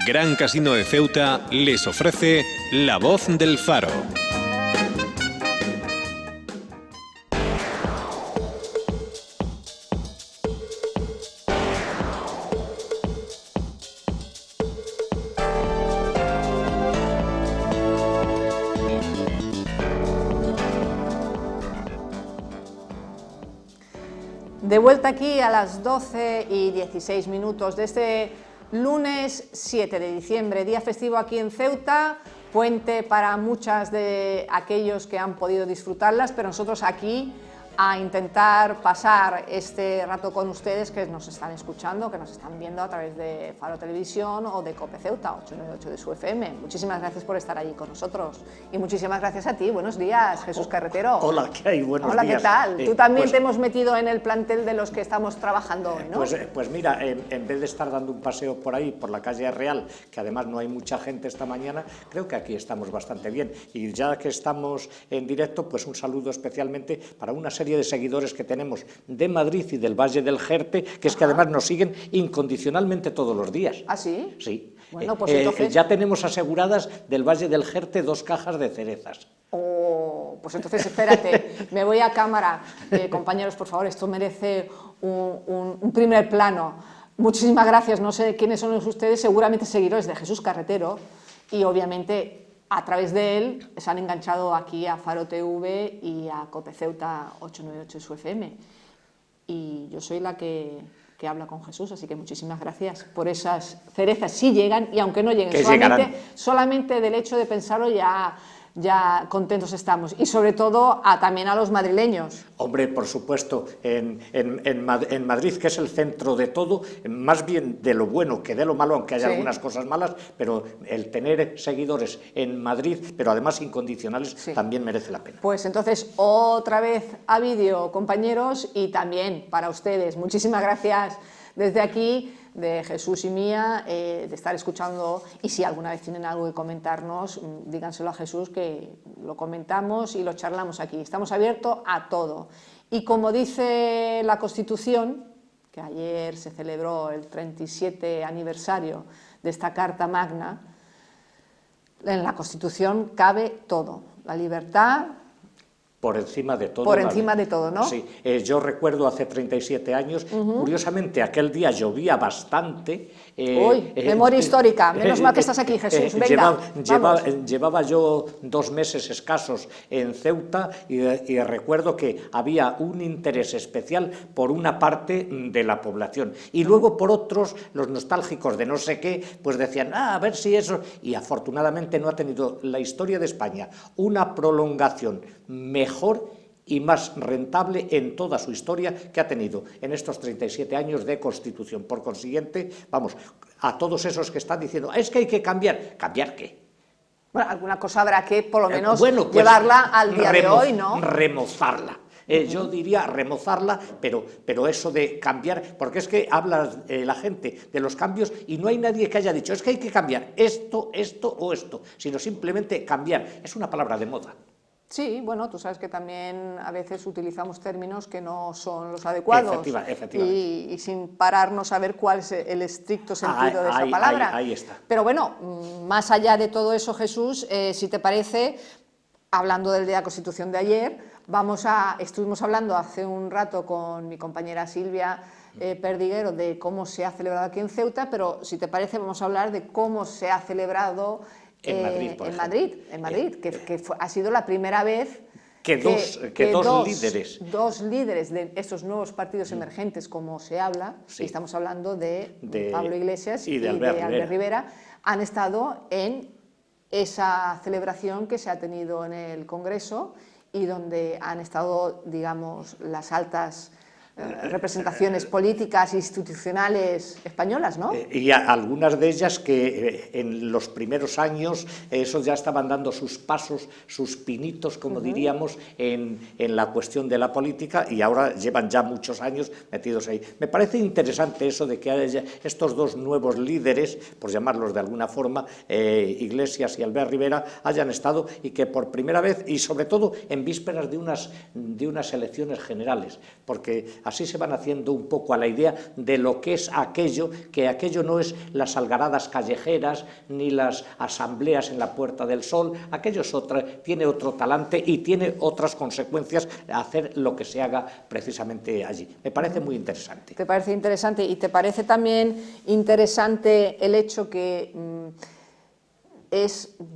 Gran Casino de Ceuta les ofrece La Voz del Faro. De vuelta aquí a las 12:16 de este lunes 7 de diciembre, día festivo aquí en Ceuta, puente para muchas de aquellos que han podido disfrutarlas, pero nosotros aquí a intentar pasar este rato con ustedes que nos están escuchando, que nos están viendo a través de Faro Televisión o de COPE Ceuta 898 de su FM. Muchísimas gracias por estar allí con nosotros y muchísimas gracias a ti. Buenos días, Jesús Carretero. Hola, ¿qué hay? Buenos días. Hola, ¿qué tal? Tú también te hemos metido en el plantel de los que estamos trabajando hoy, ¿no? Pues mira, en vez de estar dando un paseo por ahí, por la calle Real, que además no hay mucha gente esta mañana, creo que aquí estamos bastante bien. Y ya que estamos en directo, pues un saludo especialmente para una serie de seguidores que tenemos de Madrid y del Valle del Jerte, que es que además nos siguen incondicionalmente todos los días. ¿Ah, sí? Sí. Bueno, pues entonces... Ya tenemos aseguradas del Valle del Jerte 2 cajas de cerezas. Oh, pues entonces espérate, me voy a cámara. Compañeros, por favor, esto merece un primer plano. Muchísimas gracias, no sé quiénes son ustedes, seguramente seguidores de Jesús Carretero, y obviamente a través de él se han enganchado aquí a Faro TV y a COPE Ceuta 898 de su FM. Y yo soy la que habla con Jesús, así que muchísimas gracias por esas cerezas. Sí llegan, y aunque no lleguen, solamente del hecho de pensarlo ya contentos estamos, y sobre todo también a los madrileños. Hombre, por supuesto, en Madrid, que es el centro de todo, más bien de lo bueno que de lo malo, aunque haya algunas cosas malas, pero el tener seguidores en Madrid, pero además incondicionales, también merece la pena. Pues entonces, otra vez a vídeo, compañeros, y también para ustedes. Muchísimas gracias desde aquí, de Jesús y mía, de estar escuchando, y si alguna vez tienen algo que comentarnos, díganselo a Jesús, que lo comentamos y lo charlamos aquí. Estamos abiertos a todo. Y como dice la Constitución, que ayer se celebró el 37 aniversario de esta Carta Magna, en la Constitución cabe todo, la libertad... Por encima de todo. Por encima de todo, ¿no? Sí, yo recuerdo hace 37 años, curiosamente aquel día llovía bastante. Memoria histórica, menos mal que estás aquí, Jesús, venga, llevaba yo 2 meses escasos en Ceuta y recuerdo que había un interés especial por una parte de la población. Y luego por otros, los nostálgicos de no sé qué, pues decían, a ver si eso... Y afortunadamente no ha tenido la historia de España una prolongación mejor y más rentable en toda su historia que ha tenido en estos 37 años de Constitución. Por consiguiente, vamos, a todos esos que están diciendo, es que hay que cambiar. ¿Cambiar qué? Bueno, alguna cosa habrá que, por lo menos, llevarla al día de hoy, ¿no? Remozarla. Yo diría remozarla, pero eso de cambiar, porque es que habla la gente de los cambios y no hay nadie que haya dicho, es que hay que cambiar esto, esto o esto, sino simplemente cambiar. Es una palabra de moda. Sí, bueno, tú sabes que también a veces utilizamos términos que no son los adecuados. Efectivamente. Y sin pararnos a ver cuál es el estricto sentido de esa palabra. Ahí está. Pero bueno, más allá de todo eso, Jesús, si te parece, hablando del de la Constitución de ayer, estuvimos hablando hace un rato con mi compañera Silvia Perdiguero de cómo se ha celebrado aquí en Ceuta, pero si te parece vamos a hablar de cómo se ha celebrado en Madrid, que ha sido la primera vez que dos líderes de estos nuevos partidos emergentes, como se habla, y estamos hablando de Pablo Iglesias y de Albert Rivera, han estado en esa celebración que se ha tenido en el Congreso y donde han estado, digamos, las altas representaciones políticas e institucionales españolas, ¿no? Y algunas de ellas que en los primeros años esos ya estaban dando sus pasos, sus pinitos, como diríamos, en la cuestión de la política, y ahora llevan ya muchos años metidos ahí. Me parece interesante eso de que haya estos dos nuevos líderes, por llamarlos de alguna forma, Iglesias y Albert Rivera, hayan estado, y que por primera vez, y sobre todo en vísperas de unas elecciones generales, porque así se van haciendo un poco a la idea de lo que es aquello, que aquello no es las algaradas callejeras ni las asambleas en la Puerta del Sol, aquello es tiene otro talante y tiene otras consecuencias hacer lo que se haga precisamente allí. Me parece muy interesante. ¿Te parece interesante? ¿Y te parece también interesante el hecho que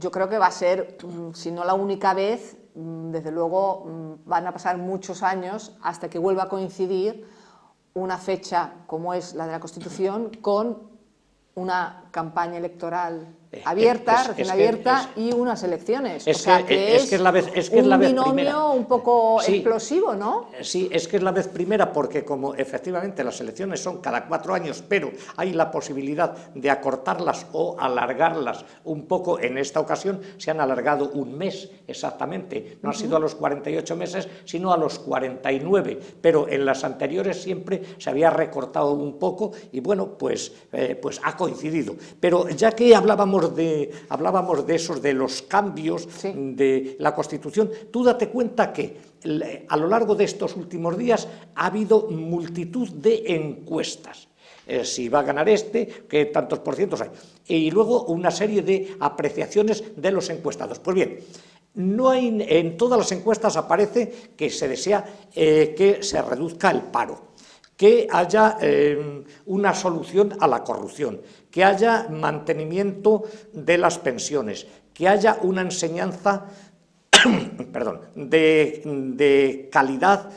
yo creo que va a ser, si no la única vez, desde luego van a pasar muchos años hasta que vuelva a coincidir una fecha como es la de la Constitución con una campaña electoral abierta, recién abierta, y unas elecciones? O sea, que es un binomio un poco explosivo, ¿no? Sí, es que es la vez primera porque como efectivamente las elecciones son cada 4 años, pero hay la posibilidad de acortarlas o alargarlas un poco. En esta ocasión se han alargado un mes exactamente, no ha sido a los 48 meses, sino a los 49, pero en las anteriores siempre se había recortado un poco y bueno, pues ha coincidido. Pero ya que hablábamos de esos, de los cambios de la Constitución, tú date cuenta que a lo largo de estos últimos días ha habido multitud de encuestas. Si va a ganar qué tantos porcientos hay. Y luego una serie de apreciaciones de los encuestados. Pues bien, no hay, en todas las encuestas aparece que se desea que se reduzca el paro, que haya una solución a la corrupción, que haya mantenimiento de las pensiones, que haya una enseñanza de calidad,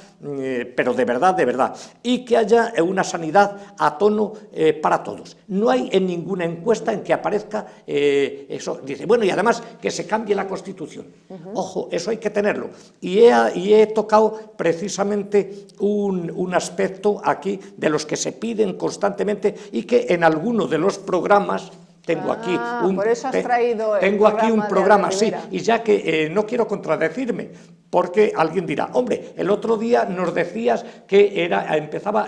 pero de verdad, y que haya una sanidad a tono para todos. No hay en ninguna encuesta en que aparezca eso. Dice, bueno, y además que se cambie la Constitución. Ojo, eso hay que tenerlo. Y he tocado precisamente un aspecto aquí de los que se piden constantemente y que en alguno de los programas... Tengo aquí por eso has traído un programa, sí, y ya que no quiero contradecirme, porque alguien dirá, hombre, el otro día nos decías que empezaba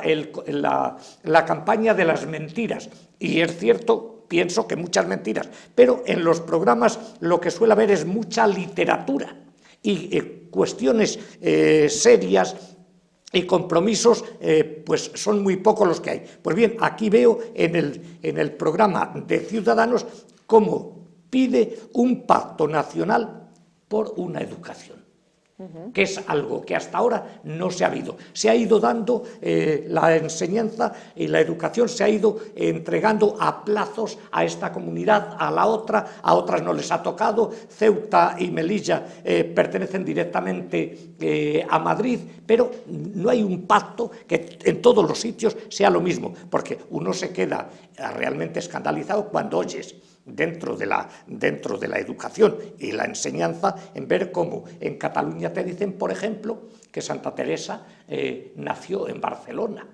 la campaña de las mentiras, y es cierto, pienso que muchas mentiras, pero en los programas lo que suele haber es mucha literatura y cuestiones serias y compromisos, pues son muy pocos los que hay. Pues bien, aquí veo en el programa de Ciudadanos cómo pide un pacto nacional por una educación, que es algo que hasta ahora no se ha habido. Se ha ido dando la enseñanza y la educación, se ha ido entregando a plazos a esta comunidad, a la otra, a otras no les ha tocado. Ceuta y Melilla pertenecen directamente a Madrid, pero no hay un pacto que en todos los sitios sea lo mismo, porque uno se queda realmente escandalizado cuando oyes dentro de la educación y la enseñanza, en ver cómo en Cataluña te dicen, por ejemplo, que Santa Teresa nació en Barcelona.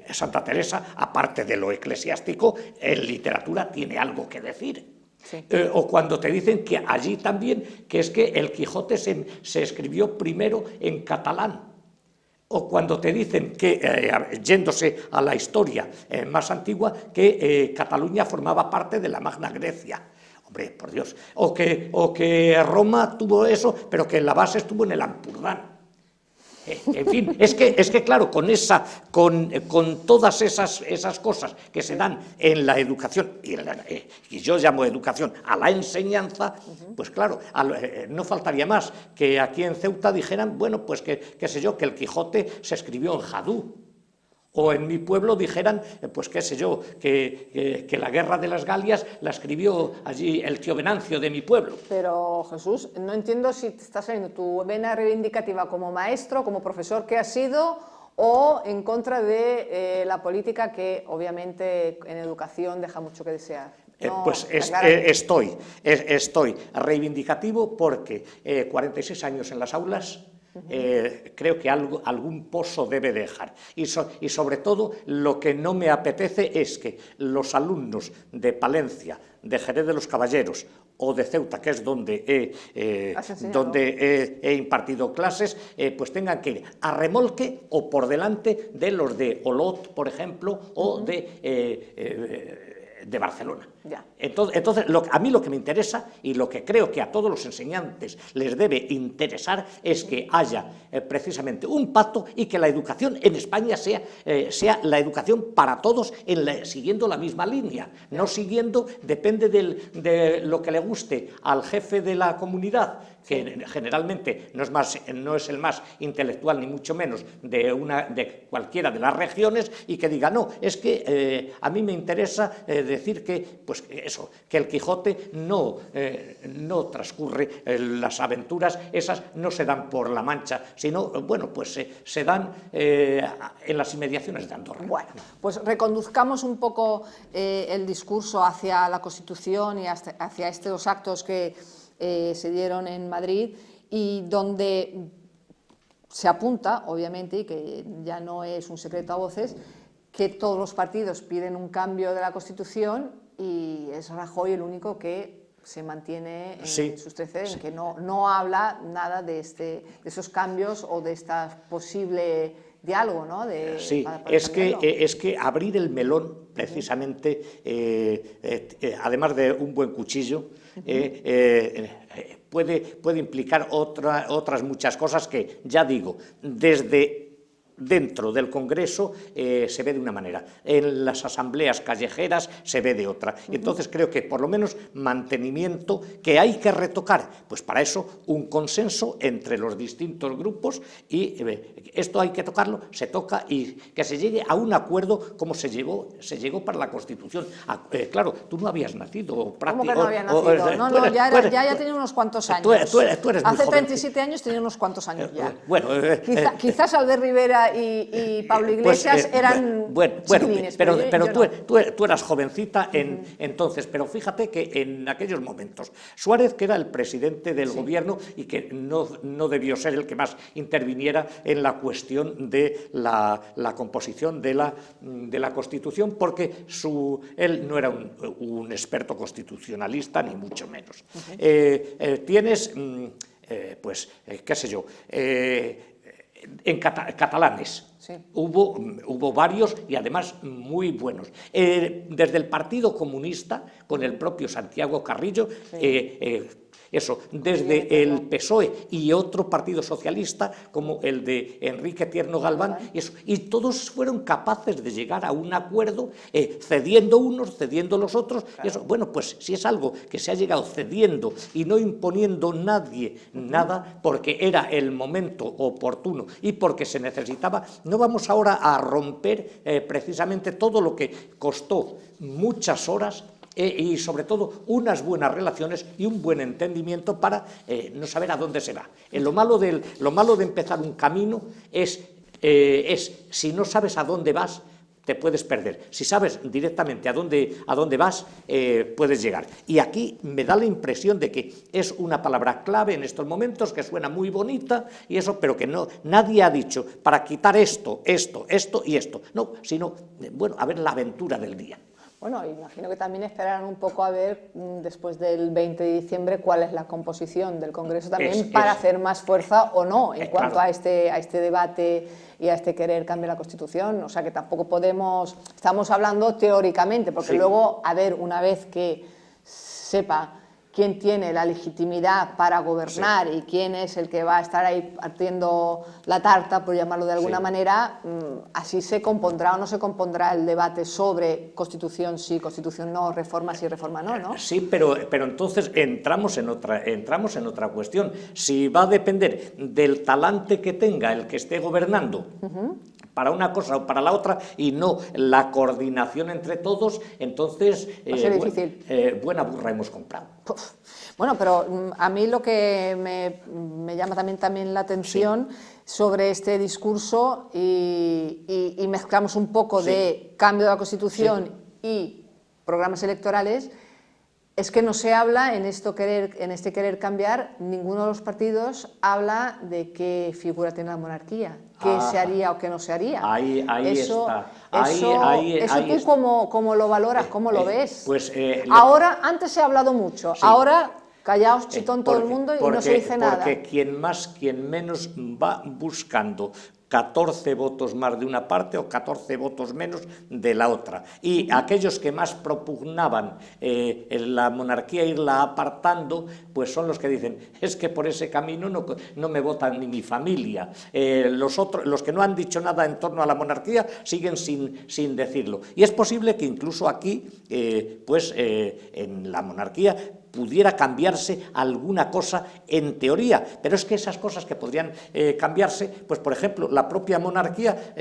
Santa Teresa, aparte de lo eclesiástico, en literatura tiene algo que decir. Sí. O cuando te dicen que allí también, que es que el Quijote se escribió primero en catalán. O cuando te dicen que, yéndose a la historia más antigua, que Cataluña formaba parte de la Magna Grecia. Hombre, por Dios. O que Roma tuvo eso, pero que la base estuvo en el Ampurdán. En fin, es que claro, con todas esas cosas que se dan en la educación, y yo llamo educación a la enseñanza, pues claro, no faltaría más que aquí en Ceuta dijeran, bueno, pues qué sé yo, que el Quijote se escribió en Jadú. O en mi pueblo dijeran, pues qué sé yo, que la guerra de las Galias la escribió allí el tío Venancio de mi pueblo. Pero Jesús, no entiendo si te está saliendo tu vena reivindicativa como maestro, como profesor que has sido, o en contra de la política que obviamente en educación deja mucho que desear. No, pues estoy reivindicativo porque 46 años en las aulas. Creo que algún pozo debe dejar y sobre todo lo que no me apetece es que los alumnos de Palencia, de Jerez de los Caballeros o de Ceuta, que es donde he impartido clases, pues tengan que ir a remolque o por delante de los de Olot, por ejemplo, o de de Barcelona. Ya. Entonces a mí lo que me interesa y lo que creo que a todos los enseñantes les debe interesar es que haya precisamente un pacto y que la educación en España sea la educación para todos siguiendo la misma línea, no siguiendo, depende de lo que le guste al jefe de la comunidad, que generalmente no es el más intelectual ni mucho menos de cualquiera de las regiones, y que diga, no, es que a mí me interesa decir que, pues eso, que el Quijote no transcurre, las aventuras esas no se dan por La Mancha, sino, bueno, pues se dan en las inmediaciones de Andorra. Bueno, pues reconduzcamos un poco el discurso hacia la Constitución y hacia estos actos que se dieron en Madrid, y donde se apunta, obviamente, y que ya no es un secreto a voces, que todos los partidos piden un cambio de la Constitución y es Rajoy el único que se mantiene en sus 13, en que no habla nada de esos cambios o de este posible diálogo, ¿no? Sí, es que abrir el melón, precisamente, además de un buen cuchillo, puede implicar otras muchas cosas que, ya digo, desde dentro del Congreso se ve de una manera, en las asambleas callejeras se ve de otra. Entonces creo que por lo menos mantenimiento, que hay que retocar, pues para eso un consenso entre los distintos grupos, y esto hay que tocarlo, se toca, y que se llegue a un acuerdo como se llegó para la Constitución. Claro, tú no habías nacido. ¿Cómo que no había nacido? No, ya tenía unos cuantos años. Tú eres Hace muy 37 años tenía unos cuantos años ya. Bueno, quizás Albert Rivera y Pablo Iglesias eran chiquilines, pero tú eras jovencita entonces, pero fíjate que en aquellos momentos Suárez, que era el presidente del gobierno y que no debió ser el que más interviniera en la cuestión de la composición de la Constitución, porque él no era un experto constitucionalista, ni mucho menos. Tienes, pues, qué sé yo, en catalanes. Sí. Hubo varios, y además muy buenos. Desde el Partido Comunista, con el propio Santiago Carrillo, desde el PSOE y otro partido socialista como el de Enrique Tierno Galván, y todos fueron capaces de llegar a un acuerdo, cediendo unos, cediendo los otros. Claro. Bueno, pues si es algo que se ha llegado cediendo y no imponiendo nadie nada, porque era el momento oportuno y porque se necesitaba, no vamos ahora a romper precisamente todo lo que costó muchas horas y sobre todo unas buenas relaciones y un buen entendimiento para no saber a dónde se va. Lo malo de empezar un camino es si no sabes a dónde vas, te puedes perder. Si sabes directamente a dónde vas, puedes llegar. Y aquí me da la impresión de que es una palabra clave en estos momentos, que suena muy bonita y eso, pero que nadie ha dicho para quitar esto y esto. No, sino, bueno, a ver la aventura del día. Bueno, imagino que también esperarán un poco a ver, después del 20 de diciembre, cuál es la composición del Congreso también para hacer más fuerza o no en cuanto a este debate y a este querer cambiar la Constitución. O sea que tampoco estamos hablando teóricamente, porque luego, a ver, una vez que sepa quién tiene la legitimidad para gobernar y quién es el que va a estar ahí partiendo la tarta, por llamarlo de alguna manera, así se compondrá o no se compondrá el debate sobre Constitución sí, Constitución no, reforma sí, reforma no, ¿no? Sí, pero entonces entramos en otra cuestión. Si va a depender del talante que tenga el que esté gobernando, para una cosa o para la otra, y no la coordinación entre todos, entonces buena burra hemos comprado. Bueno, pero a mí lo que me llama también la atención sobre este discurso, y mezclamos un poco de cambio de la Constitución y programas electorales, es que no se habla en este querer cambiar, ninguno de los partidos habla de qué figura tiene la monarquía, qué se haría o qué no se haría. Ahí está. Eso tú cómo lo valoras, cómo lo ves. Pues, ahora, antes se ha hablado mucho, ahora callaos, chitón todo el mundo y no se dice nada. Porque quien más, quien menos va buscando 14 votos más de una parte o 14 votos menos de la otra. Y aquellos que más propugnaban la monarquía irla apartando, pues son los que dicen, es que por ese camino no me votan ni mi familia. Los que no han dicho nada en torno a la monarquía siguen sin decirlo. Y es posible que incluso aquí, en la monarquía, pudiera cambiarse alguna cosa en teoría, pero es que esas cosas que podrían cambiarse, pues por ejemplo, la propia monarquía,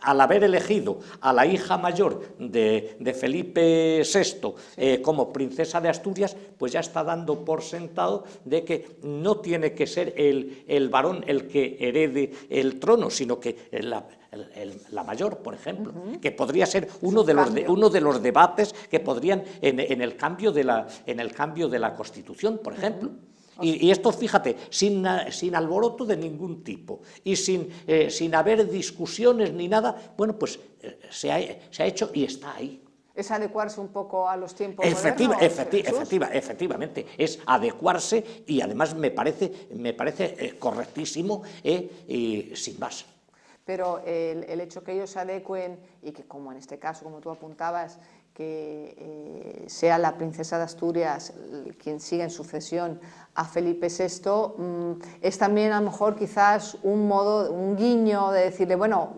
al haber elegido a la hija mayor de Felipe VI como princesa de Asturias, pues ya está dando por sentado de que no tiene que ser el varón el que herede el trono, sino que la mayor, por ejemplo, que podría ser uno de los debates que podrían en el cambio de la Constitución, por ejemplo. Y esto, fíjate, sin alboroto de ningún tipo y sin haber discusiones ni nada, bueno, pues se ha hecho y está ahí. Es adecuarse un poco a los tiempos modernos. Efectivamente, es adecuarse y además me parece correctísimo y sin más. Pero el hecho que ellos se adecuen y que, como en este caso, como tú apuntabas, que sea la princesa de Asturias quien siga en sucesión a Felipe VI, es también a lo mejor quizás un guiño de decirle, bueno,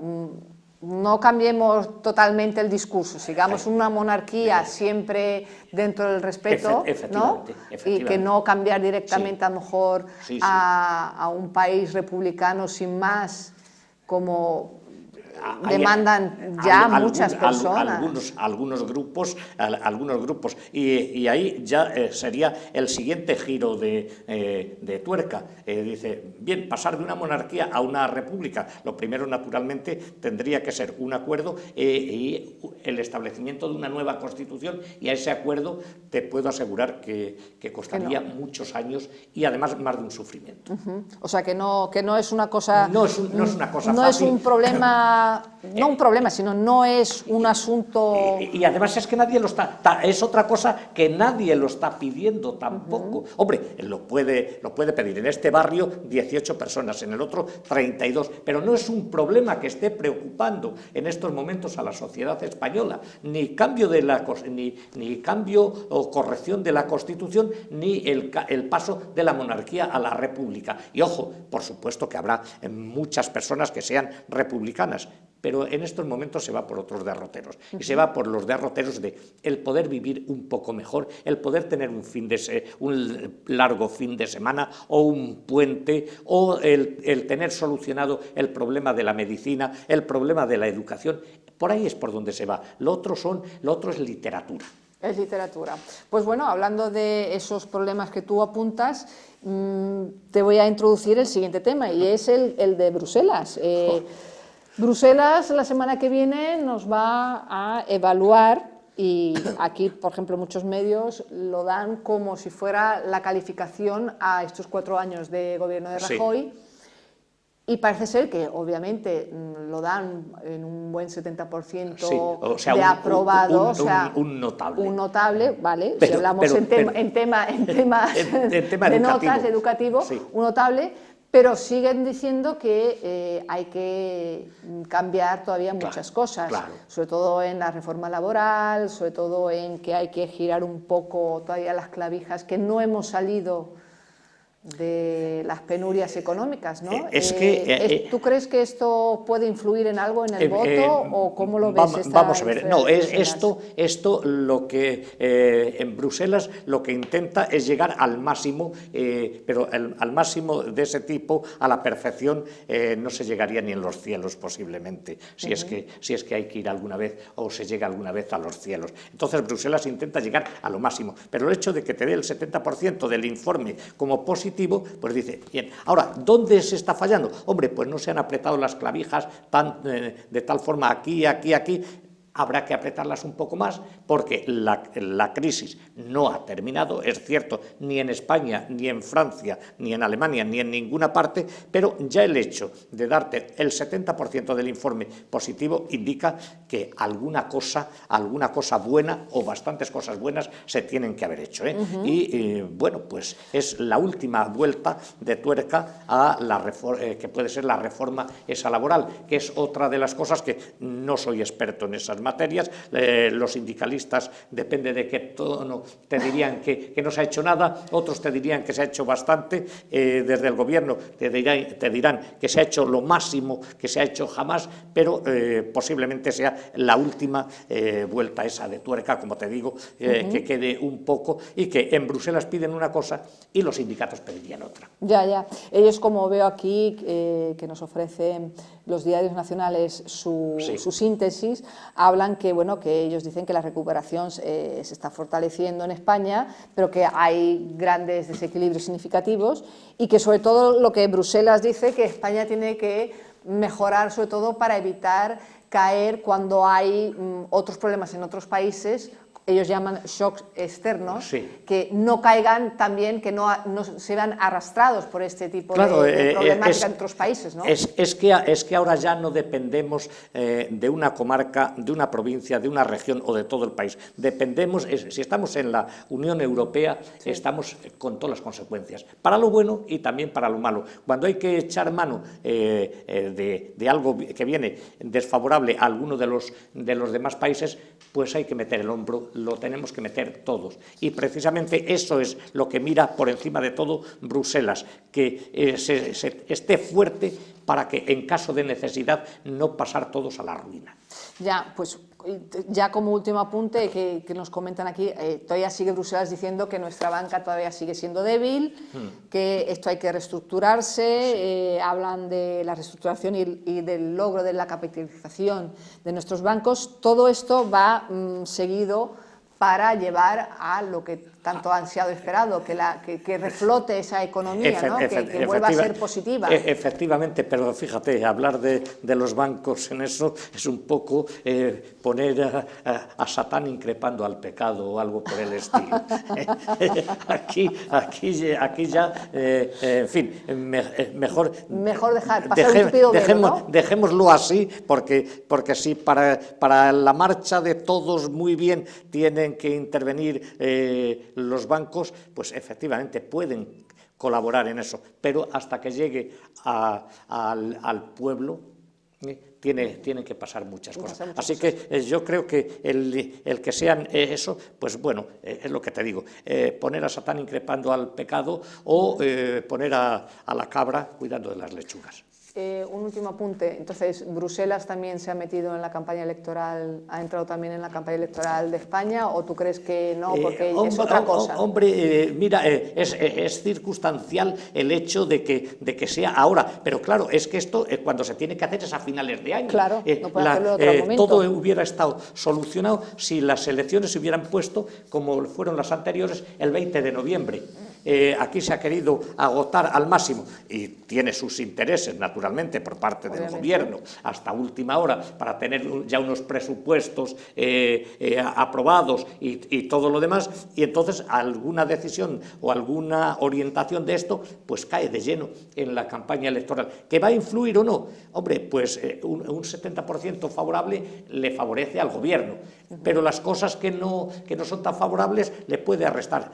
no cambiemos totalmente el discurso, sigamos una monarquía siempre dentro del respeto, ¿no? Y que no cambiar directamente a lo mejor a un país republicano sin más, como demandan ya muchas personas. Algunos grupos, y ahí ya sería el siguiente giro de tuerca. Dice, bien, pasar de una monarquía a una república, lo primero naturalmente tendría que ser un acuerdo y el establecimiento de una nueva constitución, y a ese acuerdo te puedo asegurar que costaría muchos años y además más de un sufrimiento. O sea, que no es una cosa... No es una cosa no fácil. Es un problema... No un problema, sino no es un asunto... Y además es que nadie lo está... Es otra cosa que nadie lo está pidiendo tampoco. Hombre, lo puede pedir. En este barrio 18 personas, en el otro 32. Pero no es un problema que esté preocupando en estos momentos a la sociedad española. Ni cambio ni cambio o corrección de la Constitución, ni el paso de la monarquía a la república. Y ojo, por supuesto que habrá muchas personas que sean republicanas, pero en estos momentos se va por otros derroteros, y se va por los derroteros de el poder vivir un poco mejor, el poder tener un largo fin de semana o un puente, o el tener solucionado el problema de la medicina, el problema de la educación. Por ahí es por donde se va. Lo otro es literatura. Es literatura. Pues bueno, hablando de esos problemas que tú apuntas, te voy a introducir el siguiente tema, y es el de Bruselas. Bruselas la semana que viene nos va a evaluar, y aquí, por ejemplo, muchos medios lo dan como si fuera la calificación a estos 4 años de gobierno de Rajoy, y parece ser que obviamente lo dan en un buen 70% de aprobado, un notable. Un notable, ¿vale? Si hablamos en temas de notas educativo, un notable. Pero siguen diciendo que hay que cambiar todavía muchas cosas, sobre todo en la reforma laboral, sobre todo en que hay que girar un poco todavía las clavijas, que no hemos salido de las penurias económicas, ¿no? ¿Tú crees que esto puede influir en algo en el voto o cómo lo ves? Vamos a ver, no, esto lo que en Bruselas lo que intenta es llegar al máximo, pero al máximo de ese tipo, a la perfección, no se llegaría ni en los cielos posiblemente, si es que hay que ir alguna vez o se llega alguna vez a los cielos. Entonces Bruselas intenta llegar a lo máximo, pero el hecho de que te dé el 70% del informe como positivo, pues dice, bien, ahora, ¿dónde se está fallando? Hombre, pues no se han apretado las clavijas de tal forma aquí. habrá que apretarlas un poco más porque la crisis no ha terminado, es cierto, ni en España, ni en Francia, ni en Alemania, ni en ninguna parte, pero ya el hecho de darte el 70% del informe positivo indica que alguna cosa buena o bastantes cosas buenas se tienen que haber hecho, ¿eh? Bueno, pues es la última vuelta de tuerca a que puede ser la reforma esa laboral, que es otra de las cosas que no soy experto en esas materias. Los sindicalistas, depende de qué tono, te dirían que no se ha hecho nada, otros te dirían que se ha hecho bastante, desde el gobierno te dirán que se ha hecho lo máximo que se ha hecho jamás, pero posiblemente sea la última vuelta esa de tuerca, como te digo, que quede un poco, y que en Bruselas piden una cosa y los sindicatos pedirían otra. Ya. Ellos, como veo aquí, que nos ofrecen los diarios nacionales su síntesis, hablan que, bueno, que ellos dicen que la recuperación se está fortaleciendo en España, pero que hay grandes desequilibrios significativos y que, sobre todo, lo que Bruselas dice, que España tiene que mejorar, sobre todo, para evitar caer cuando hay otros problemas en otros países. Ellos llaman shocks externos, que no caigan también, que no se vean arrastrados por este tipo de problemática en otros países, ¿no? Es que ahora ya no dependemos de una comarca, de una provincia, de una región o de todo el país. Dependemos, si estamos en la Unión Europea, estamos con todas las consecuencias, para lo bueno y también para lo malo. Cuando hay que echar mano de algo que viene desfavorable a alguno de los demás países, pues hay que meter el hombro, lo tenemos que meter todos. Y precisamente eso es lo que mira por encima de todo Bruselas, que esté fuerte para que en caso de necesidad no pasar todos a la ruina. Ya, pues ya como último apunte que nos comentan aquí, todavía sigue Bruselas diciendo que nuestra banca todavía sigue siendo débil, que esto hay que reestructurarse, hablan de la reestructuración y del logro de la capitalización de nuestros bancos. Todo esto va seguido para llevar a lo que tanto ansiado y esperado, que reflote esa economía, ¿no? que vuelva a ser positiva. Efectivamente, pero fíjate, hablar de los bancos en eso es un poco poner a Satán increpando al pecado o algo por el estilo. Aquí ya, en fin, mejor dejar pasar un tupido velo, ¿no? Dejémoslo así, porque si para la marcha de todos muy bien tienen que intervenir los bancos, pues efectivamente pueden colaborar en eso, pero hasta que llegue al pueblo tienen que pasar muchas cosas. Así que yo creo que el que sean eso, pues bueno, es lo que te digo, poner a Satán increpando al pecado o poner a la cabra cuidando de las lechugas. Un último apunte. Entonces, ¿Bruselas también se ha metido en la campaña electoral, ha entrado también en la campaña electoral de España, o tú crees que no, porque es otra cosa? Hombre, mira, es circunstancial el hecho de que sea ahora, pero claro, es que esto cuando se tiene que hacer es a finales de año. Claro, no puede hacerlo en otro momento. Todo hubiera estado solucionado si las elecciones se hubieran puesto, como fueron las anteriores, el 20 de noviembre. Aquí se ha querido agotar al máximo, y tiene sus intereses, naturalmente, por parte del gobierno, hasta última hora, para tener ya unos presupuestos aprobados y todo lo demás, y entonces alguna decisión o alguna orientación de esto, pues cae de lleno en la campaña electoral. ¿Que va a influir o no? Hombre, pues un 70% favorable le favorece al gobierno, pero las cosas que no son tan favorables le puede arrestar.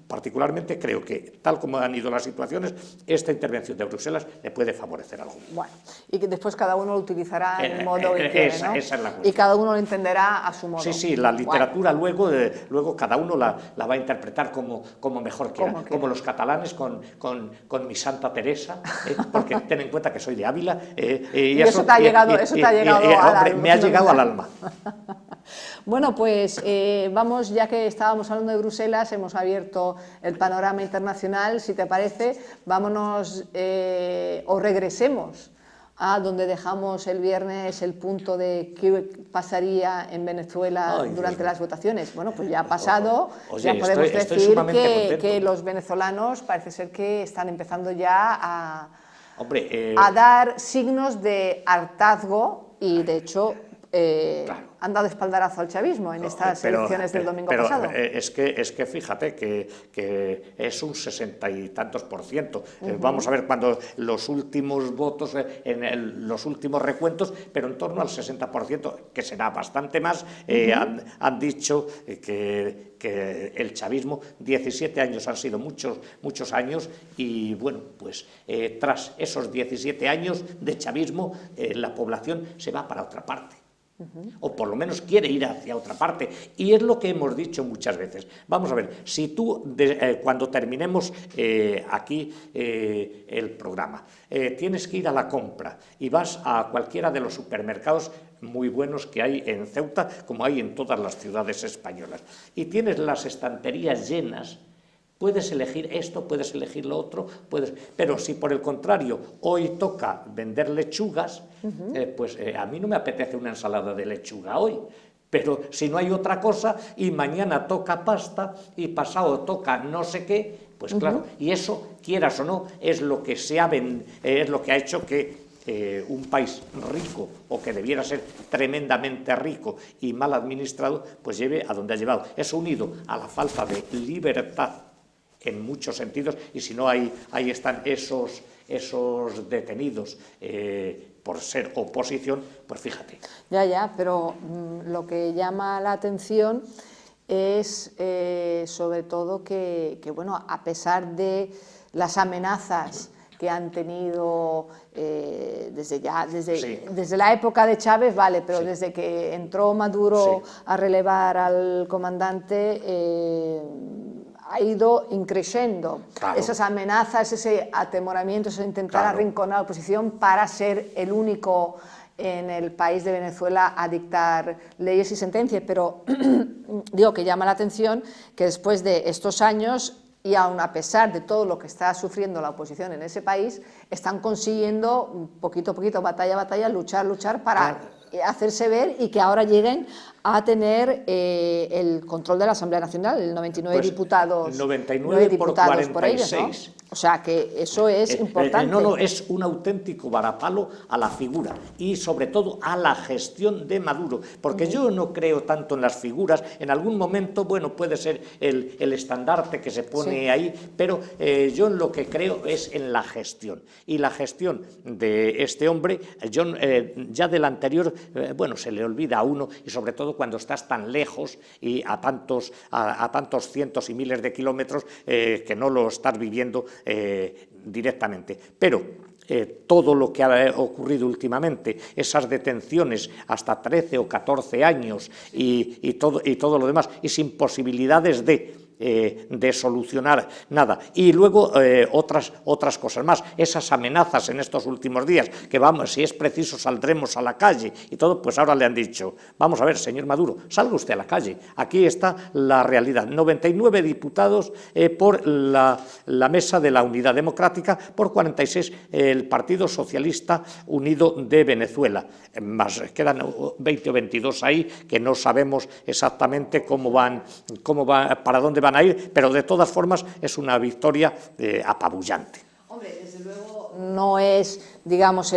Particularmente creo que, tal como han ido las situaciones, esta intervención de Bruselas le puede favorecer algo. Bueno, y que después cada uno lo utilizará en el modo que quiere, ¿no? Esa es la cuestión. Y cada uno lo entenderá a su modo. Sí, la literatura luego cada uno la va a interpretar como mejor quiera. Como los catalanes con mi Santa Teresa, porque ten en cuenta que soy de Ávila. Y eso te ha llegado al alma. Me ha llegado al alma. Bueno, pues vamos, ya que estábamos hablando de Bruselas, hemos abierto el panorama internacional. Si te parece, vámonos o regresemos a donde dejamos el viernes el punto de qué pasaría en Venezuela durante las votaciones. Bueno, pues ya ha pasado. Oye, ya podemos decir que contento. los venezolanos parece ser que están empezando ya a Hombre, dar signos de hartazgo, y de hecho han dado espaldarazo al chavismo en estas elecciones del domingo pasado. Es que fíjate que es un 60 y tantos %. Vamos a ver cuando los últimos votos, los últimos recuentos, pero en torno al 60%, que será bastante más, han dicho que el chavismo, 17 años han sido muchos años, y bueno, pues tras esos 17 años de chavismo, la población se va para otra parte. O por lo menos quiere ir hacia otra parte, y es lo que hemos dicho muchas veces. Vamos a ver, si tú cuando terminemos aquí el programa, tienes que ir a la compra y vas a cualquiera de los supermercados muy buenos que hay en Ceuta, como hay en todas las ciudades españolas, y tienes las estanterías llenas, puedes elegir esto, puedes elegir lo otro, pero si por el contrario hoy toca vender lechugas, pues a mí no me apetece una ensalada de lechuga hoy, pero si no hay otra cosa y mañana toca pasta y pasado toca no sé qué, pues claro, y eso, quieras o no, es lo que es lo que ha hecho que un país rico, o que debiera ser tremendamente rico y mal administrado, pues lleve a donde ha llevado. Eso unido a la falta de libertad en muchos sentidos, y si no, ahí están esos detenidos por ser oposición, pues fíjate. Ya, pero lo que llama la atención es sobre todo que, bueno, a pesar de las amenazas que han tenido desde la época de Chávez, vale, pero desde que entró Maduro a relevar al comandante, ha ido increciendo esas amenazas, ese atemoramiento, ese intentar arrinconar a la oposición para ser el único en el país de Venezuela a dictar leyes y sentencias. Pero digo que llama la atención que después de estos años, y aun a pesar de todo lo que está sufriendo la oposición en ese país, están consiguiendo poquito a poquito, batalla a batalla, luchar para hacerse ver, y que ahora lleguen a tener el control de la Asamblea Nacional, el 99 pues diputados, 99 diputados por 46. Por ellos, ¿no? O sea que eso es importante. No, es un auténtico varapalo a la figura y sobre todo a la gestión de Maduro, porque yo no creo tanto en las figuras. En algún momento, bueno, puede ser el estandarte que se pone ahí, pero yo en lo que creo es en la gestión. Y la gestión de este hombre, ya del anterior, bueno, se le olvida a uno, y sobre todo cuando estás tan lejos y a tantos cientos y miles de kilómetros, que no lo estás viviendo directamente. Pero todo lo que ha ocurrido últimamente, esas detenciones hasta 13 o 14 años y todo lo demás, y sin posibilidades de solucionar nada, y luego otras cosas más, esas amenazas en estos últimos días, que vamos, si es preciso saldremos a la calle y todo, pues ahora le han dicho, vamos a ver, señor Maduro, salga usted a la calle, aquí está la realidad. 99 diputados por la Mesa de la Unidad Democrática, por 46 el Partido Socialista Unido de Venezuela, más quedan 20 o 22 ahí que no sabemos exactamente cómo van, para dónde van a ir, pero de todas formas es una victoria apabullante. Hombre, desde luego no es, digamos,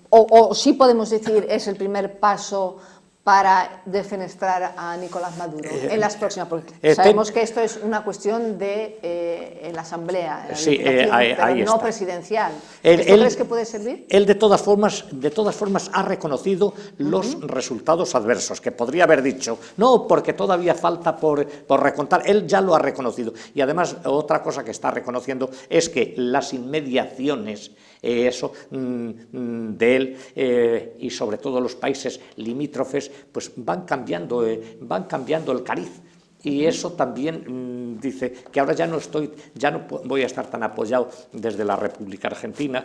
o sí podemos decir, es el primer paso para defenestrar a Nicolás Maduro en las próximas, porque sabemos que esto es una cuestión en la Asamblea, pero no presidencial. ¿Esto crees que puede servir? Él de todas formas ha reconocido los resultados adversos, que podría haber dicho, no, porque todavía falta por recontar. Él ya lo ha reconocido. Y además, otra cosa que está reconociendo es que las inmediaciones de él y sobre todo los países limítrofes, pues van cambiando el cariz. Y eso también dice que ahora ya no voy a estar tan apoyado desde la República Argentina.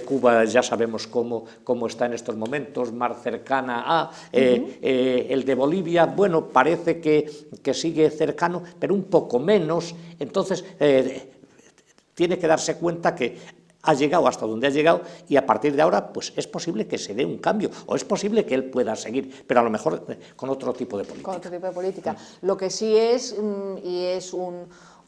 Cuba ya sabemos cómo está en estos momentos, más cercana a el de Bolivia, bueno, parece que sigue cercano, pero un poco menos. Entonces tiene que darse cuenta que ha llegado hasta donde ha llegado, y a partir de ahora pues es posible que se dé un cambio, o es posible que él pueda seguir, pero a lo mejor con otro tipo de política. Con otro tipo de política. Lo que sí es, y es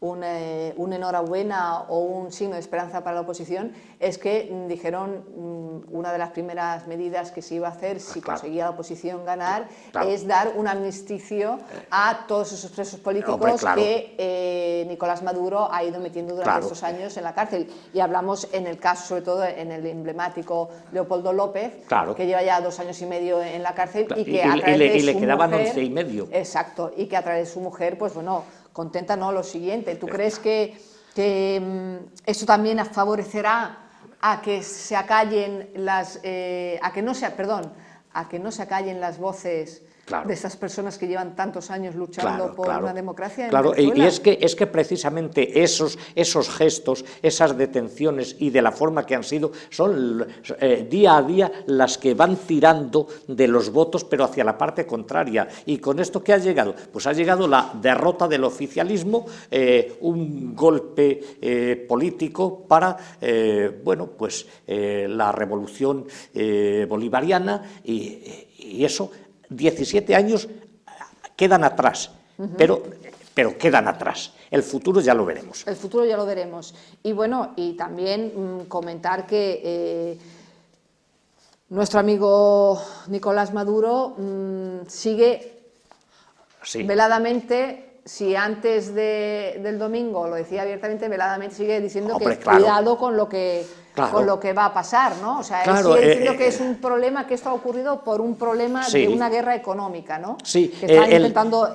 una enhorabuena o un signo de esperanza para la oposición es que dijeron una de las primeras medidas que se iba a hacer si conseguía la oposición ganar es dar un amnisticio a todos esos presos políticos que Nicolás Maduro ha ido metiendo durante estos años en la cárcel. Y hablamos en el caso, sobre todo en el emblemático Leopoldo López, que lleva ya 2 años y medio en la cárcel y que a través de su le quedaban mujer, 11 y medio. Exacto, y que a través de su mujer, pues bueno, contenta, ¿no? Lo siguiente, ¿tú crees que esto también favorecerá a que se acallen las, a que no se acallen las voces de estas personas que llevan tantos años luchando por una democracia en Venezuela? Y es que precisamente esos gestos, esas detenciones y de la forma que han sido, son día a día las que van tirando de los votos, pero hacia la parte contraria. ¿Y con esto qué ha llegado? Pues ha llegado la derrota del oficialismo, un golpe político para, la revolución bolivariana y eso. 17 años quedan atrás, pero quedan atrás. El futuro ya lo veremos. El futuro ya lo veremos. Y bueno, y también comentar que nuestro amigo Nicolás Maduro sigue veladamente, si antes del domingo lo decía abiertamente, veladamente sigue diciendo que cuidado con lo que va a pasar, ¿no? O sea, él sigue diciendo que es un problema, que esto ha ocurrido por un problema de una guerra económica, ¿no? Sí, que están intentando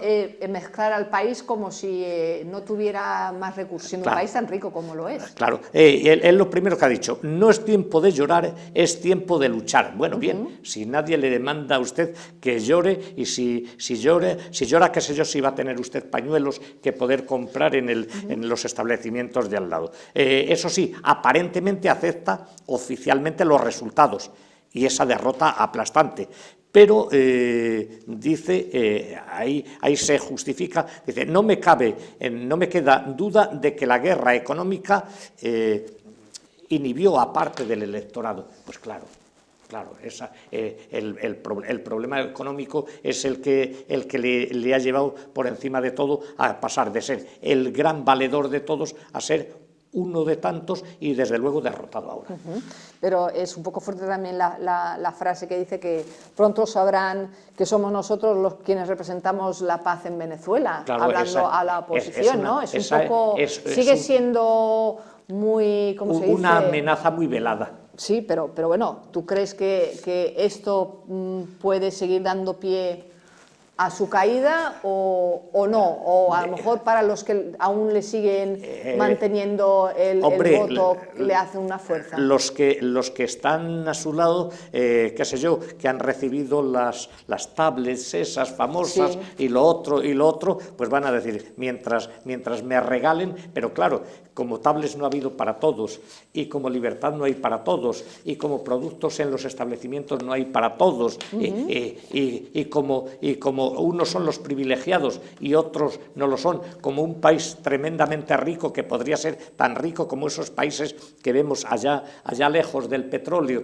mezclar al país como si no tuviera más recursos, siendo un país tan rico como lo es. Claro, él lo primero que ha dicho, no es tiempo de llorar, es tiempo de luchar. Bueno, bien, si nadie le demanda a usted que llore, y si llora, qué sé yo, si va a tener usted pañuelos que poder comprar en los establecimientos de al lado. Eso sí, aparentemente acepta oficialmente los resultados y esa derrota aplastante. Pero dice, ahí se justifica, dice, no me queda duda de que la guerra económica inhibió a parte del electorado. Pues claro, el problema económico es el que le ha llevado por encima de todo a pasar de ser el gran valedor de todos a ser uno de tantos y desde luego derrotado ahora. Pero es un poco fuerte también la frase que dice que pronto sabrán que somos nosotros los quienes representamos la paz en Venezuela, hablando a la oposición, ¿no? Sigue siendo muy, ¿cómo se dice? Una amenaza muy velada. Sí, pero bueno, ¿tú crees que esto puede seguir dando pie a su caída o no? O a lo mejor para los que aún le siguen manteniendo el voto le hace una fuerza. Los que están a su lado, qué sé yo, que han recibido las tablets esas famosas y lo otro, pues van a decir, mientras me regalen, pero claro, como tablets no ha habido para todos, y como libertad no hay para todos, y como productos en los establecimientos no hay para todos, y como unos son los privilegiados y otros no lo son, como un país tremendamente rico que podría ser tan rico como esos países que vemos allá lejos del petróleo.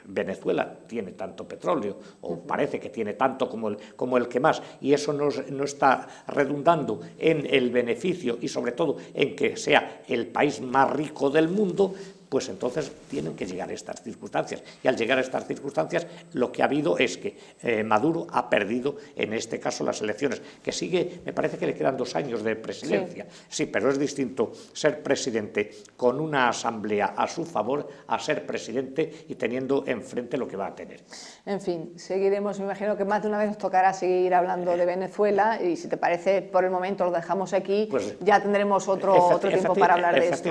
Venezuela tiene tanto petróleo, o parece que tiene tanto como el que más, y eso no está redundando en el beneficio y sobre todo en que sea el país más rico del mundo. Pues entonces tienen que llegar a estas circunstancias. Y al llegar a estas circunstancias, lo que ha habido es que Maduro ha perdido, en este caso, las elecciones, que sigue, me parece que le quedan 2 años de presidencia. Sí, pero es distinto ser presidente con una asamblea a su favor a ser presidente y teniendo enfrente lo que va a tener. En fin, seguiremos, me imagino que más de una vez nos tocará seguir hablando de Venezuela, y si te parece, por el momento lo dejamos aquí, pues ya tendremos otro tiempo para hablar de esto.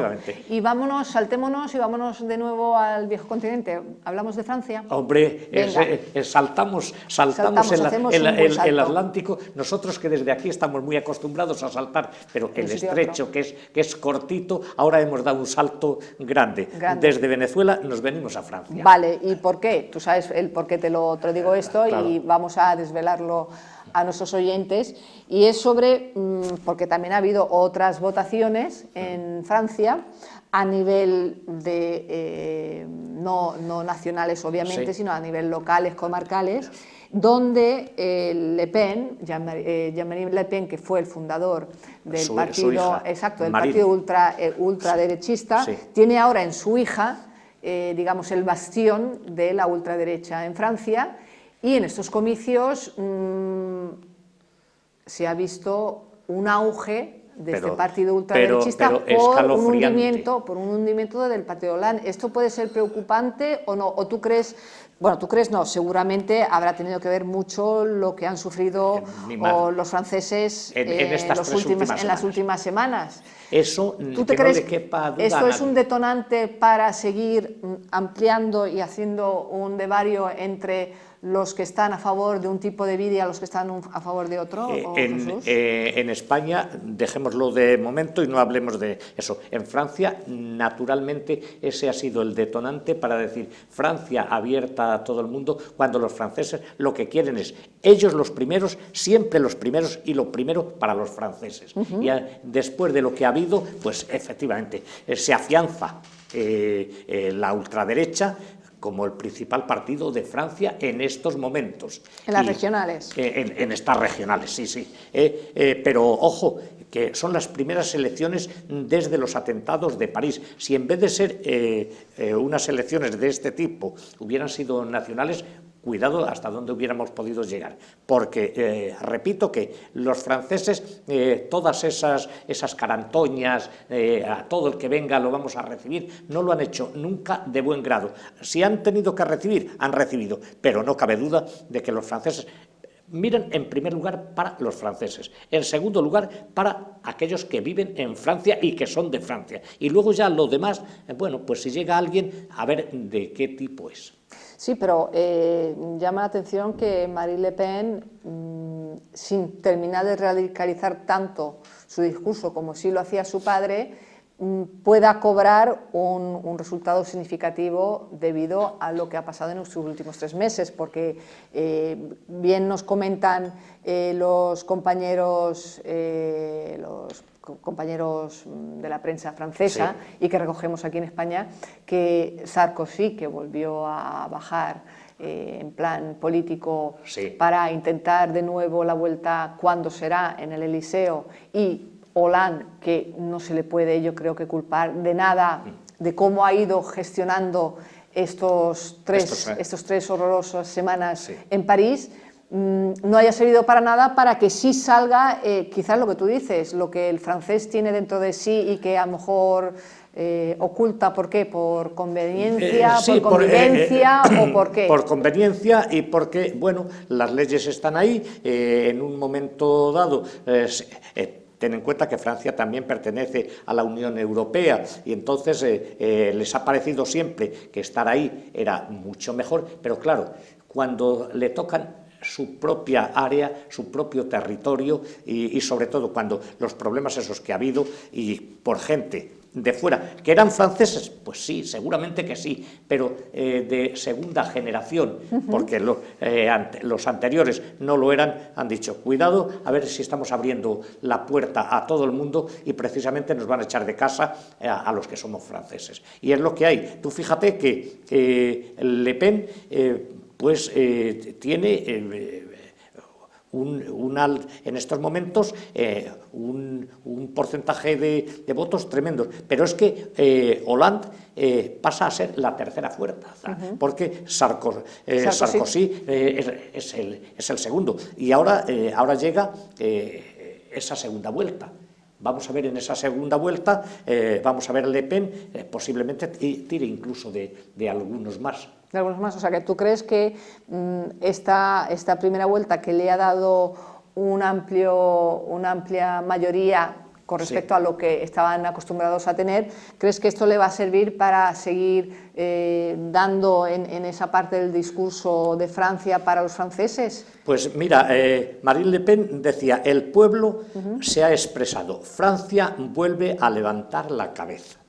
Y saltémonos y vámonos de nuevo al viejo continente. ¿Hablamos de Francia? Hombre, saltamos el Atlántico. Nosotros que desde aquí estamos muy acostumbrados a saltar, pero el estrecho, que es cortito, ahora hemos dado un salto grande. Desde Venezuela nos venimos a Francia. Vale, ¿y por qué? Tú sabes el por qué te lo digo esto, y vamos a desvelarlo a nuestros oyentes, y es porque también ha habido otras votaciones en Francia a nivel de, no nacionales obviamente, sino a nivel locales, comarcales, donde Le Pen, Jean-Marie Le Pen, que fue el fundador del partido, exacto, del partido ultraderechista, sí, tiene ahora en su hija, digamos, el bastión de la ultraderecha en Francia, y en estos comicios se ha visto un auge de este partido ultraderechista por un hundimiento del partido Hollande. ¿Esto puede ser preocupante o no? ¿O tú crees? Bueno, tú crees no, seguramente habrá tenido que ver mucho lo que han sufrido los franceses en las últimas semanas. Eso, ¿Tú te crees que esto es un detonante para seguir ampliando y haciendo un devario entre los que están a favor de un tipo de vida y a los que están a favor de otro? En España, dejémoslo de momento y no hablemos de eso. En Francia, naturalmente, ese ha sido el detonante para decir Francia abierta a todo el mundo, cuando los franceses lo que quieren es ellos los primeros, siempre los primeros y lo primero para los franceses. Y después de lo que ha habido, pues efectivamente se afianza la ultraderecha como el principal partido de Francia en estos momentos. En las regionales. En estas regionales, sí. Pero, ojo, que son las primeras elecciones desde los atentados de París. Si en vez de ser unas elecciones de este tipo hubieran sido nacionales, cuidado hasta dónde hubiéramos podido llegar, porque repito que los franceses, todas esas carantoñas, a todo el que venga lo vamos a recibir, no lo han hecho nunca de buen grado. Si han tenido que recibir, han recibido, pero no cabe duda de que los franceses miran en primer lugar para los franceses, en segundo lugar para aquellos que viven en Francia y que son de Francia, y luego ya lo demás, bueno, pues si llega alguien, a ver de qué tipo es. Sí, pero llama la atención que Marine Le Pen, sin terminar de radicalizar tanto su discurso como sí lo hacía su padre, pueda cobrar un resultado significativo debido a lo que ha pasado en sus últimos 3 meses, porque bien nos comentan los compañeros de la prensa francesa, sí, y que recogemos aquí en España, que Sarkozy, que volvió a bajar en plan político, sí, para intentar de nuevo la vuelta, cuando será, en el Eliseo, y Hollande, que no se le puede, yo creo, que culpar de nada de cómo ha ido gestionando estos tres horrorosas semanas, sí, en París, no haya servido para nada para que sí salga quizás lo que tú dices, lo que el francés tiene dentro de sí y que a lo mejor oculta. ¿Por qué? ¿Por conveniencia, sí, por convivencia o por qué? Por conveniencia y porque, bueno, las leyes están ahí, en un momento dado. Ten en cuenta que Francia también pertenece a la Unión Europea y entonces les ha parecido siempre que estar ahí era mucho mejor, pero claro, cuando le tocan su propia área, su propio territorio y sobre todo cuando los problemas esos que ha habido y por gente de fuera, que eran franceses, pues sí, seguramente que sí, pero de segunda generación, porque los anteriores no lo eran, han dicho, cuidado, a ver si estamos abriendo la puerta a todo el mundo y precisamente nos van a echar de casa a los que somos franceses. Y es lo que hay. Tú fíjate que Le Pen tiene en estos momentos un porcentaje de votos tremendos, pero es que Hollande pasa a ser la tercera fuerza, porque Sarkozy es el segundo, y ahora llega esa segunda vuelta. Vamos a ver en esa segunda vuelta, vamos a ver Le Pen, posiblemente tire incluso de algunos más. De algunos más, o sea que tú crees que esta primera vuelta, que le ha dado una amplia mayoría con respecto, sí, a lo que estaban acostumbrados a tener, ¿crees que esto le va a servir para seguir dando en esa parte del discurso de Francia para los franceses? Pues mira, Marine Le Pen decía, el pueblo se ha expresado, Francia vuelve a levantar la cabeza.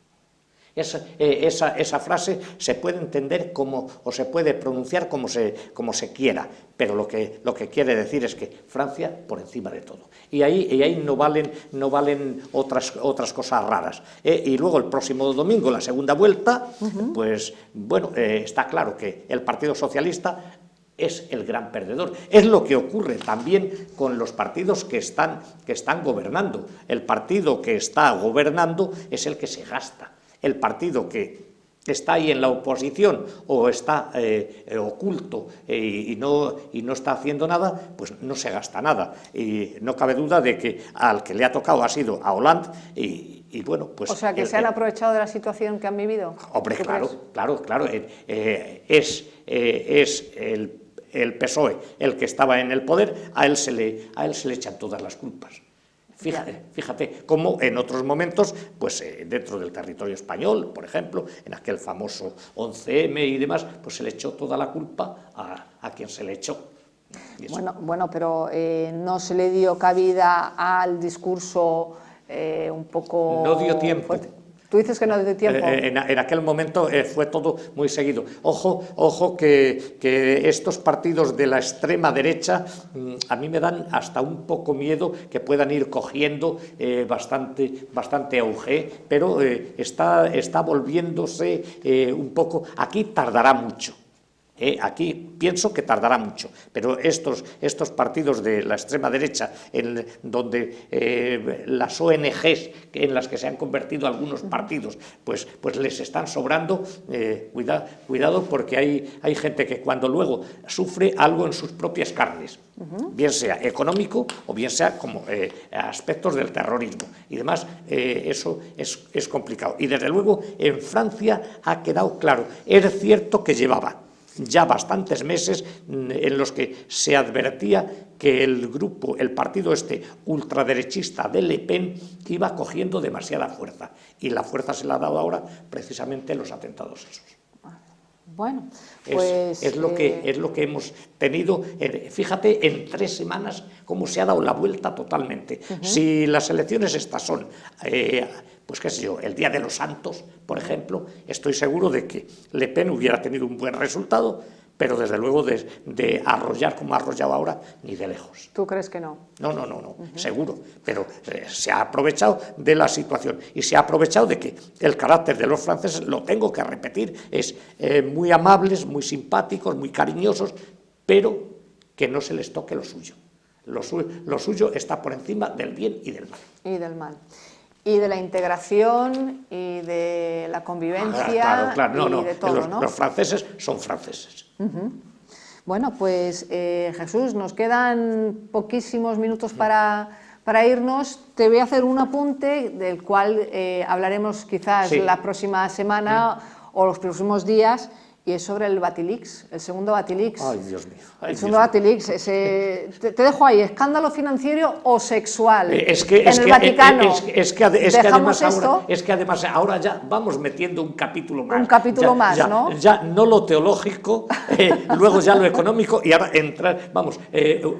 Esa frase se puede entender o se puede pronunciar como se quiera, pero lo que quiere decir es que Francia por encima de todo. Y ahí no valen otras cosas raras. Y luego el próximo domingo, la segunda vuelta, pues bueno, está claro que el Partido Socialista es el gran perdedor. Es lo que ocurre también con los partidos que están gobernando. El partido que está gobernando es el que se gasta. El partido que está ahí en la oposición o está oculto y no está haciendo nada, pues no se gasta nada. Y no cabe duda de que al que le ha tocado ha sido a Hollande y bueno, pues... O sea, que se han aprovechado de la situación que han vivido. Hombre, claro. Es el PSOE el que estaba en el poder, a él se le echan todas las culpas. Fíjate cómo en otros momentos, pues dentro del territorio español, por ejemplo, en aquel famoso 11M y demás, pues se le echó toda la culpa a quien se le echó. Bueno, pero no se le dio cabida al discurso un poco... No dio tiempo. fuerte. Tú dices que no dio tiempo. En aquel momento fue todo muy seguido. Ojo que estos partidos de la extrema derecha a mí me dan hasta un poco miedo que puedan ir cogiendo bastante auge, pero está volviéndose un poco... Aquí tardará mucho. Aquí pienso que tardará mucho, pero estos partidos de la extrema derecha, donde las ONGs en las que se han convertido algunos partidos, pues les están sobrando, cuidado porque hay gente que cuando luego sufre algo en sus propias carnes, bien sea económico o bien sea como aspectos del terrorismo y demás, eso es complicado. Y desde luego en Francia ha quedado claro, es cierto que llevaba ya bastantes meses en los que se advertía que el partido ultraderechista de Le Pen iba cogiendo demasiada fuerza, y la fuerza se la ha dado ahora precisamente en los atentados esos. Bueno, pues... Es lo que hemos tenido, fíjate, en 3 semanas cómo se ha dado la vuelta totalmente. Si las elecciones estas son, pues qué sé yo, el Día de los Santos, por ejemplo, estoy seguro de que Le Pen hubiera tenido un buen resultado, pero desde luego de arrollar como ha arrollado ahora, ni de lejos. ¿Tú crees que no? No, seguro, pero se ha aprovechado de la situación y se ha aprovechado de que el carácter de los franceses, lo tengo que repetir, es muy amables, muy simpáticos, muy cariñosos, pero que no se les toque lo suyo. Lo suyo está por encima del bien y del mal. Y del mal. Y de la integración y de la convivencia. Claro. Y de todo, ¿no? Los franceses son franceses. Bueno, pues Jesús, nos quedan poquísimos minutos para irnos. Te voy a hacer un apunte del cual hablaremos quizás la próxima semana o los próximos días, y es sobre el Batilix, el segundo Batilix. Ay, Dios mío. El segundo Batilix, te dejo ahí, escándalo financiero o sexual en el Vaticano. Es que además ahora ya vamos metiendo un capítulo más. Un capítulo más, ¿no? Ya no lo teológico, luego ya lo económico, y ahora entrar,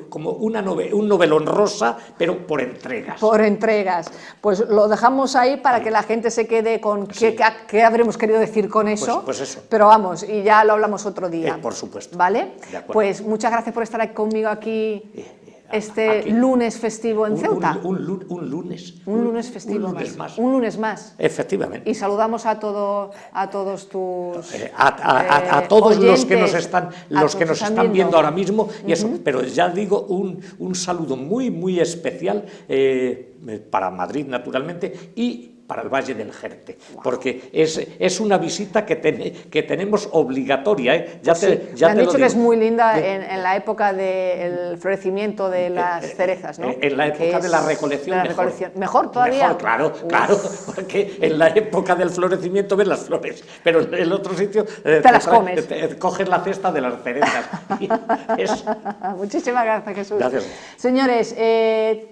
como un novelón rosa, pero por entregas. Por entregas. Pues lo dejamos ahí para que la gente se quede con qué habremos querido decir con eso. Pues eso. Pero vamos, y ya lo hablamos otro día. Por supuesto. ¿Vale? Pues muchas gracias por estar aquí conmigo aquí lunes festivo en Ceuta. Un lunes. Un lunes festivo más. Un lunes más. Efectivamente. Y saludamos a todos tus a todos oyentes, los que nos están viendo ahora mismo, y eso, pero ya digo, un saludo muy especial para Madrid, naturalmente, y para el Valle del Jerte, porque es una visita que tenemos obligatoria. Me han dicho que es muy linda en la época del florecimiento de las cerezas, ¿no? En la época de la recolección, mejor todavía. Mejor, claro, porque en la época del florecimiento ves las flores, pero en el otro sitio te las comes. Coges la cesta de las cerezas. Muchísimas gracias, Jesús. Gracias. Señores,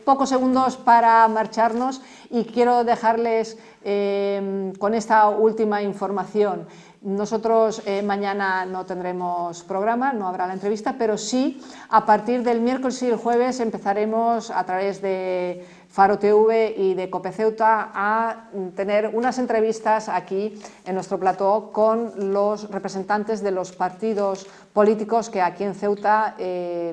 pocos segundos para marcharnos, y quiero dejarles con esta última información. Nosotros mañana no tendremos programa, no habrá la entrevista, pero sí a partir del miércoles y el jueves empezaremos a través de Faro TV y de COPE Ceuta a tener unas entrevistas aquí en nuestro plató con los representantes de los partidos políticos que aquí en Ceuta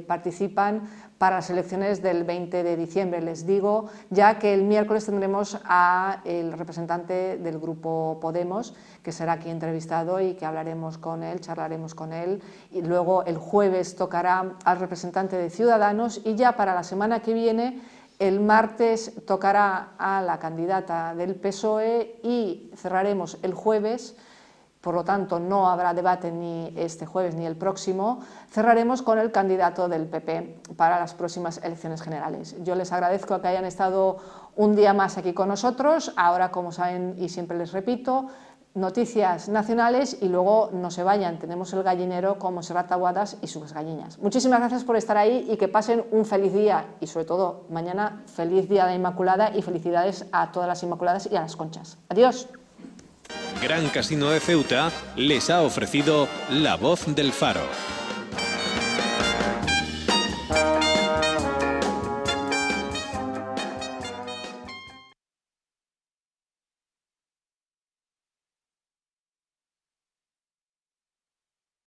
participan para las elecciones del 20 de diciembre. Les digo ya que el miércoles tendremos al representante del grupo Podemos, que será aquí entrevistado y que hablaremos con él, charlaremos con él, y luego el jueves tocará al representante de Ciudadanos y ya para la semana que viene, el martes, tocará a la candidata del PSOE y cerraremos el jueves. Por lo tanto, no habrá debate ni este jueves ni el próximo. Cerraremos con el candidato del PP para las próximas elecciones generales. Yo les agradezco que hayan estado un día más aquí con nosotros. Ahora, como saben y siempre les repito, noticias nacionales y luego no se vayan. Tenemos el gallinero con Montserrat Taboadas y sus gallinas. Muchísimas gracias por estar ahí y que pasen un feliz día y sobre todo mañana feliz día de Inmaculada y felicidades a todas las Inmaculadas y a las Conchas. Adiós. Gran Casino de Ceuta les ha ofrecido La Voz del Faro.